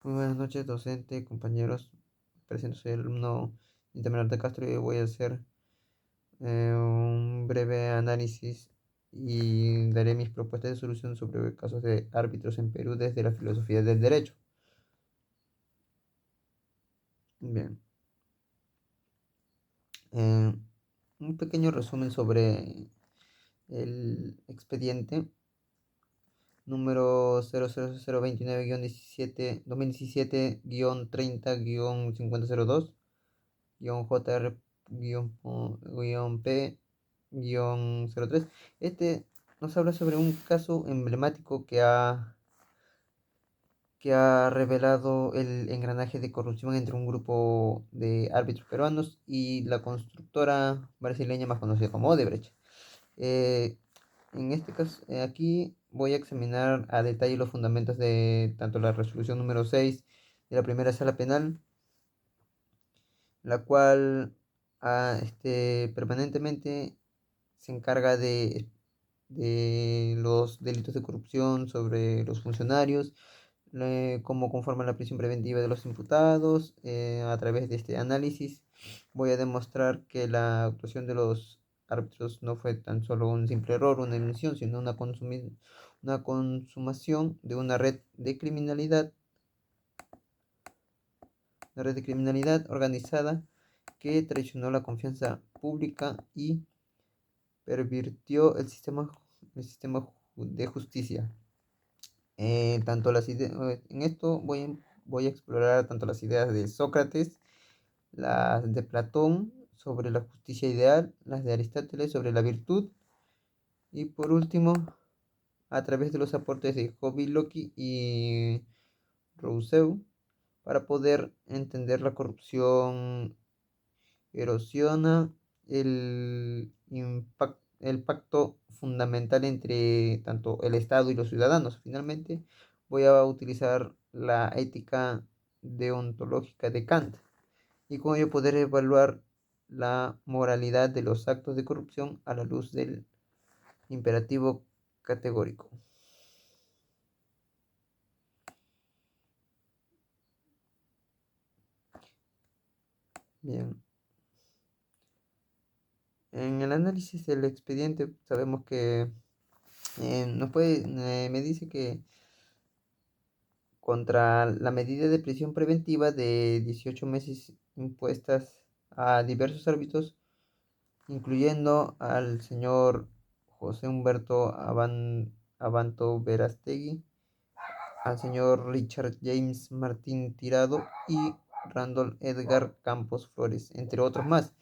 Muy buenas noches, docente, compañeros. Presento, soy el alumno Intermenor de Castro y voy a hacer un breve análisis y daré mis propuestas de solución sobre casos de árbitros en Perú desde la filosofía del derecho. Bien, eh, un pequeño resumen sobre el expediente número 00029-17 2017-30-5002 JR-P-03. Este nos habla sobre un caso emblemático que ha revelado el engranaje de corrupción entre un grupo de árbitros peruanos y la constructora brasileña más conocida como Odebrecht. Eh, en este caso, aquí voy a examinar a detalle los fundamentos de tanto la resolución número 6 de la primera sala penal, la cual permanentemente se encarga de los delitos de corrupción sobre los funcionarios, cómo conforman la prisión preventiva de los imputados. A través de este análisis voy a demostrar que la actuación de los árbitros no fue tan solo un simple error, una emisión, sino una consumación de una red de criminalidad organizada que traicionó la confianza pública y pervirtió el sistema de justicia. En esto voy a explorar tanto las ideas de Sócrates, las de Platón sobre la justicia ideal, las de Aristóteles sobre la virtud y por último, a través de los aportes de Hobby Loki y Rousseau, para poder entender la corrupción erosiona el pacto fundamental entre tanto el Estado y los ciudadanos. Finalmente, voy a utilizar la ética deontológica de Kant y con ello poder evaluar la moralidad de los actos de corrupción a la luz del imperativo categórico. Bien, en el análisis del expediente sabemos que me dice que contra la medida de prisión preventiva de 18 meses impuestas a diversos árbitros, incluyendo al señor José Humberto Abanto Verástegui, al señor Richard James Martín Tirado y Randall Edgar Campos Flores, entre otros más,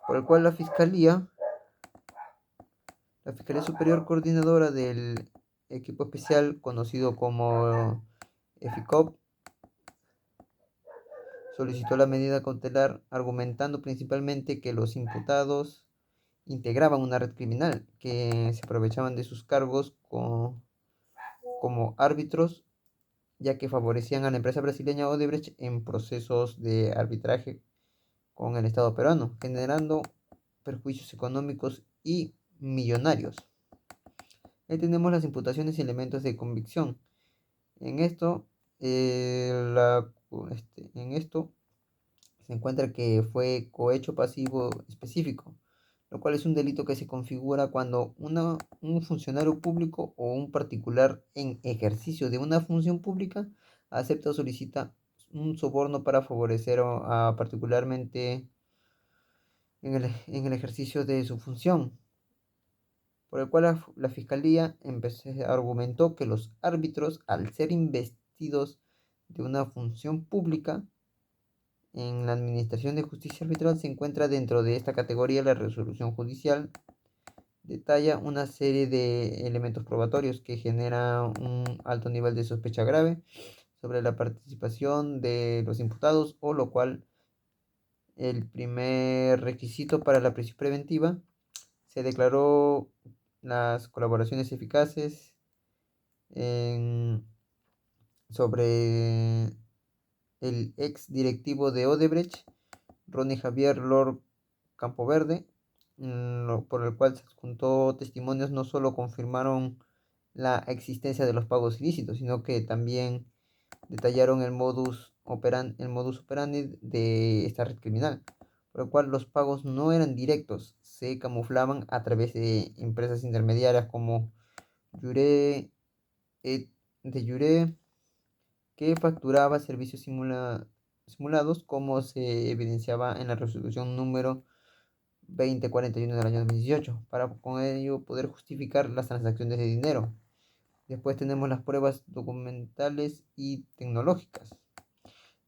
por el cual la Fiscalía Superior Coordinadora del equipo especial conocido como EFICOP solicitó la medida cautelar argumentando principalmente que los imputados integraban una red criminal que se aprovechaban de sus cargos como árbitros, ya que favorecían a la empresa brasileña Odebrecht en procesos de arbitraje con el Estado peruano, generando perjuicios económicos y millonarios. Ahí tenemos las imputaciones y elementos de convicción. En esto, en esto se encuentra que fue cohecho pasivo específico, lo cual es un delito que se configura cuando un funcionario público o un particular en ejercicio de una función pública acepta o solicita un soborno para favorecer particularmente en el ejercicio de su función, por el cual la Fiscalía argumentó que los árbitros, al ser investidos de una función pública, en la Administración de Justicia Arbitral se encuentra dentro de esta categoría. La resolución judicial detalla una serie de elementos probatorios que generan un alto nivel de sospecha grave sobre la participación de los imputados, o lo cual el primer requisito para la prisión preventiva se declaró las colaboraciones eficaces en- sobre el ex directivo de Odebrecht, Ronnie Javier Lord Campoverde, por el cual se adjuntó testimonios. No solo confirmaron la existencia de los pagos ilícitos, sino que también detallaron el modus operandi de esta red criminal, por lo cual los pagos no eran directos, se camuflaban a través de empresas intermediarias como Jure, de Jure, que facturaba servicios simulados, como se evidenciaba en la resolución número 2041 del año 2018, para con ello poder justificar las transacciones de dinero. Después tenemos las pruebas documentales y tecnológicas,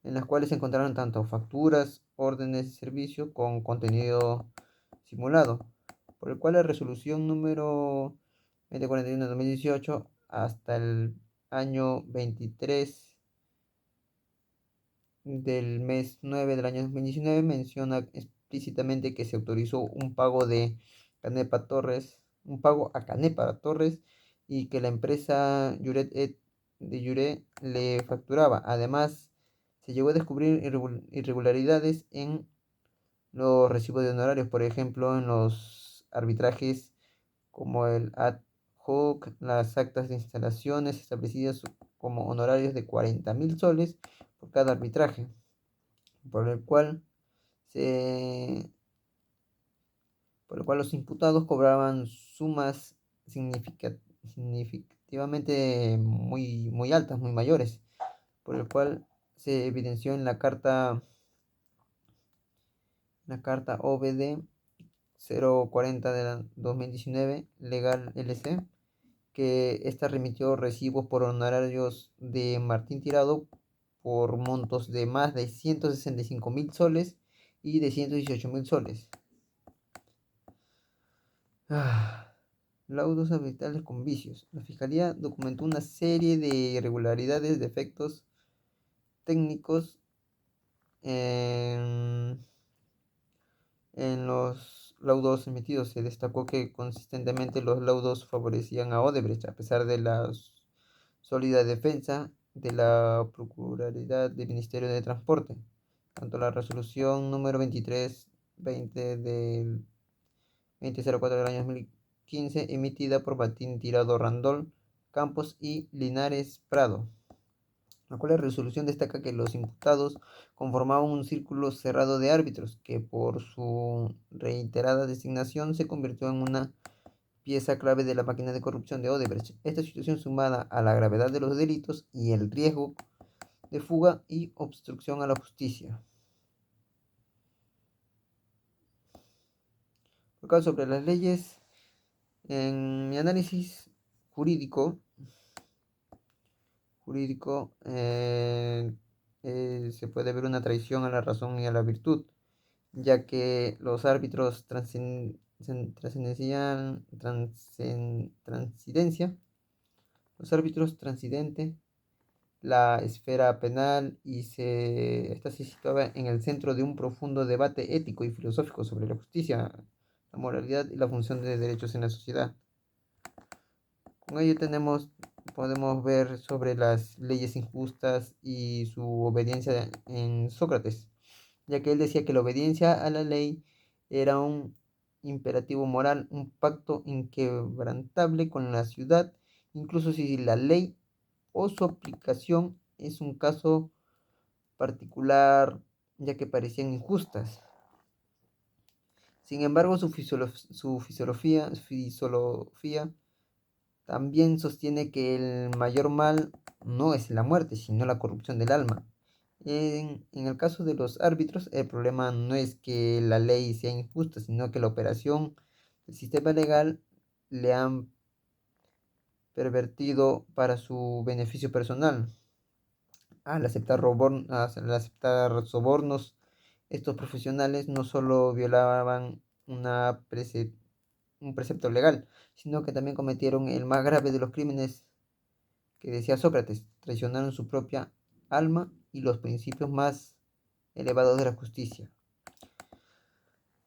en las cuales se encontraron tanto facturas, órdenes de servicio con contenido simulado, por el cual la resolución número 2041 de 2018 hasta el año 23 del mes 9 del año 2019 menciona explícitamente que se autorizó un pago a Canepa Torres, y que la empresa de Jure le facturaba. Además, se llegó a descubrir irregularidades en los recibos de honorarios, por ejemplo, en los arbitrajes como el ad hoc, las actas de instalaciones establecidas como honorarios de 40.000 soles por cada arbitraje, por el cual se, por el cual los imputados cobraban sumas significativamente muy altas, muy mayores, por el cual se evidenció en la carta OBD 040 de 2019 Legal LC, que ésta remitió recibos por honorarios de Martín Tirado por montos de más de 165.000 soles y de 118.000 soles. Laudos ambientales con vicios. La Fiscalía documentó una serie de irregularidades, defectos técnicos en, en los laudos emitidos. Se destacó que consistentemente los laudos favorecían a Odebrecht, a pesar de la sólida defensa de la Procuraduría del Ministerio de Transporte. Tanto la resolución número 2320 del 2004 del año 2015, emitida por Martín Tirado Randol Campos y Linares Prado, la cual la resolución destaca que los imputados conformaban un círculo cerrado de árbitros, que por su reiterada designación se convirtió en una pieza clave de la máquina de corrupción de Odebrecht. Esta situación, sumada a la gravedad de los delitos y el riesgo de fuga y obstrucción a la justicia. Acá sobre las leyes, en mi análisis jurídico, se puede ver una traición a la razón y a la virtud, ya que los árbitros transidente la esfera penal, y esta se situaba en el centro de un profundo debate ético y filosófico sobre la justicia, la moralidad y la función de derechos en la sociedad. Con ello podemos ver sobre las leyes injustas y su obediencia en Sócrates, ya que él decía que la obediencia a la ley era un imperativo moral, un pacto inquebrantable con la ciudad, incluso si la ley o su aplicación es un caso particular, ya que parecían injustas. Sin embargo, su filosofía también sostiene que el mayor mal no es la muerte, sino la corrupción del alma. En el caso de los árbitros, el problema no es que la ley sea injusta, sino que la operación del sistema legal le han pervertido para su beneficio personal. Al aceptar sobornos, estos profesionales no solo violaban un precepto legal, sino que también cometieron el más grave de los crímenes que decía Sócrates: traicionaron su propia alma y los principios más elevados de la justicia.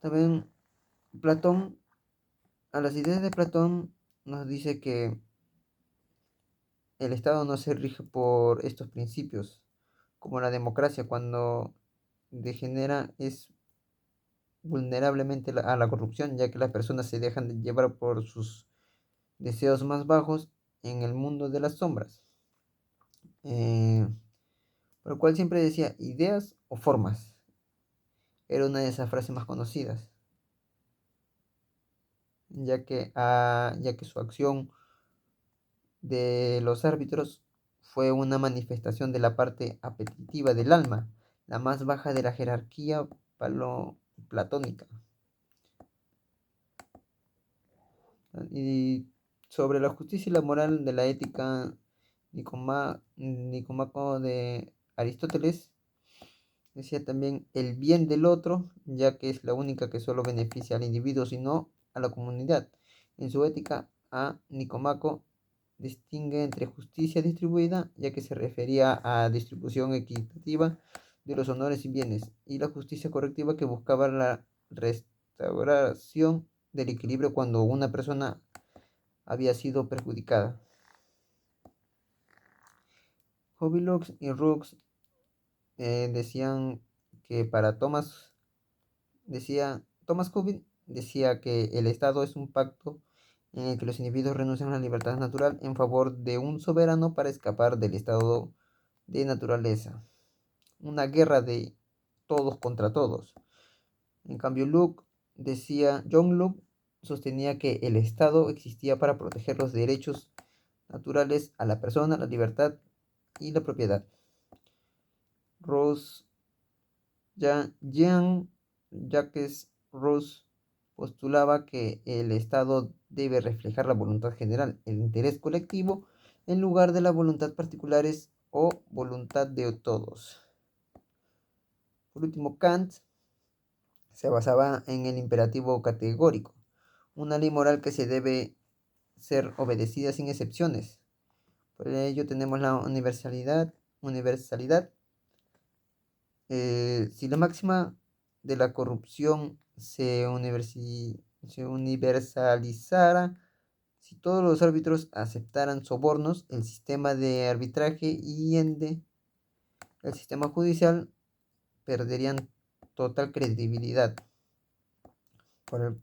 También Platón, a las ideas de Platón, nos dice que el Estado no se rige por estos principios, como la democracia. Cuando degenera, es vulnerablemente a la corrupción, ya que las personas se dejan de llevar por sus deseos más bajos en el mundo de las sombras. por lo cual siempre decía ideas o formas. Era una de esas frases más conocidas, ya que su acción de los árbitros fue una manifestación de la parte apetitiva del alma, la más baja de la jerarquía platónica. Y sobre la justicia y la moral de la ética Nicomaco de Aristóteles decía también el bien del otro, ya que es la única que solo beneficia al individuo, sino a la comunidad. En su ética a Nicomaco distingue entre justicia distribuida, ya que se refería a distribución equitativa de los honores y bienes, y la justicia correctiva, que buscaba la restauración del equilibrio cuando una persona había sido perjudicada. Hobbes y Rooks decían que para Thomas Hobbes decía que el Estado es un pacto en el que los individuos renuncian a la libertad natural en favor de un soberano para escapar del estado de naturaleza. Una guerra de todos contra todos. En cambio, John Locke sostenía que el Estado existía para proteger los derechos naturales a la persona, la libertad y la propiedad. Jean-Jacques Rousseau postulaba que el Estado debe reflejar la voluntad general, el interés colectivo, en lugar de la voluntad particulares o voluntad de todos. Por último, Kant se basaba en el imperativo categórico, una ley moral que se debe ser obedecida sin excepciones. Por ello tenemos la universalidad. Si la máxima de la corrupción se universalizara, si todos los árbitros aceptaran sobornos, el sistema de arbitraje y el sistema judicial perderían total credibilidad.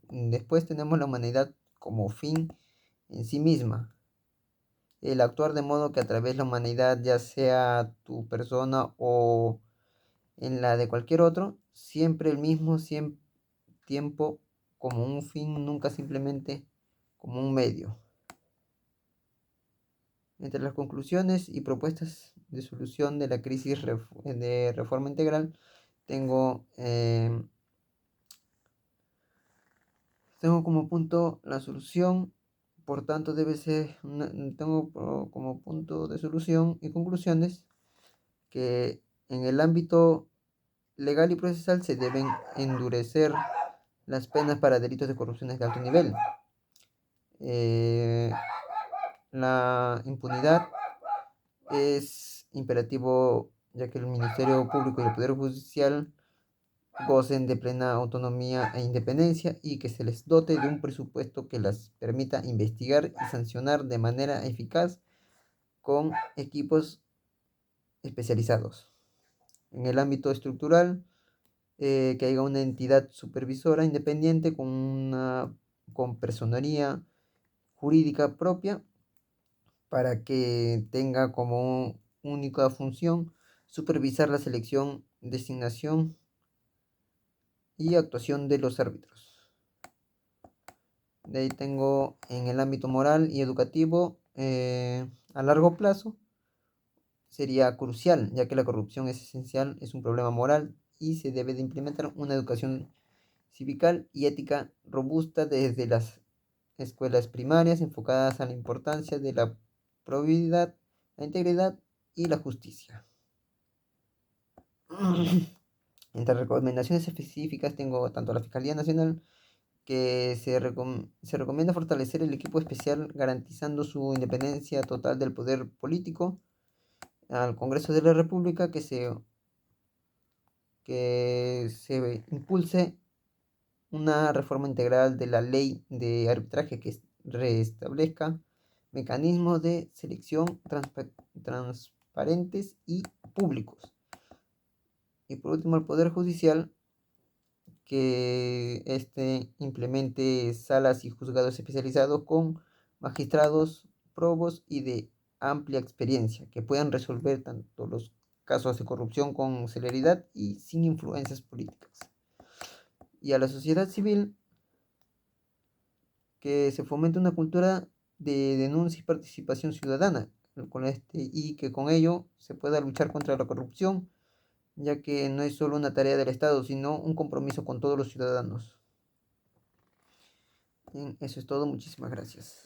Después tenemos la humanidad como fin en sí misma. El actuar de modo que a través de la humanidad, ya sea tu persona o en la de cualquier otro, siempre el mismo tiempo como un fin, nunca simplemente como un medio. Entre las conclusiones y propuestas de solución de la crisis de reforma integral, tengo como punto la solución, por tanto tengo como punto de solución y conclusiones que en el ámbito legal y procesal se deben endurecer las penas para delitos de corrupción de alto nivel. La impunidad es imperativo, ya que el Ministerio Público y el Poder Judicial gocen de plena autonomía e independencia y que se les dote de un presupuesto que les permita investigar y sancionar de manera eficaz con equipos especializados. En el ámbito estructural, que haya una entidad supervisora independiente con personería jurídica propia para que tenga como única función supervisar la selección, designación y actuación de los árbitros. De ahí tengo en el ámbito moral y educativo, a largo plazo sería crucial, ya que la corrupción es esencial, es un problema moral y se debe de implementar una educación cívica y ética robusta desde las escuelas primarias, enfocadas a la importancia de la probidad, la integridad y la justicia. Entre recomendaciones específicas tengo tanto la Fiscalía Nacional, que se recomienda fortalecer el equipo especial garantizando su independencia total del poder político, al Congreso de la República, que se impulse una reforma integral de la ley de arbitraje que restablezca mecanismos de selección transparentes y públicos. Y por último, el Poder Judicial, que implemente salas y juzgados especializados con magistrados probos y de amplia experiencia, que puedan resolver tanto los casos de corrupción con celeridad y sin influencias políticas. Y a la sociedad civil, que se fomente una cultura de denuncia y participación ciudadana, y que con ello se pueda luchar contra la corrupción, ya que no es solo una tarea del Estado, sino un compromiso con todos los ciudadanos. Bien, eso es todo, muchísimas gracias.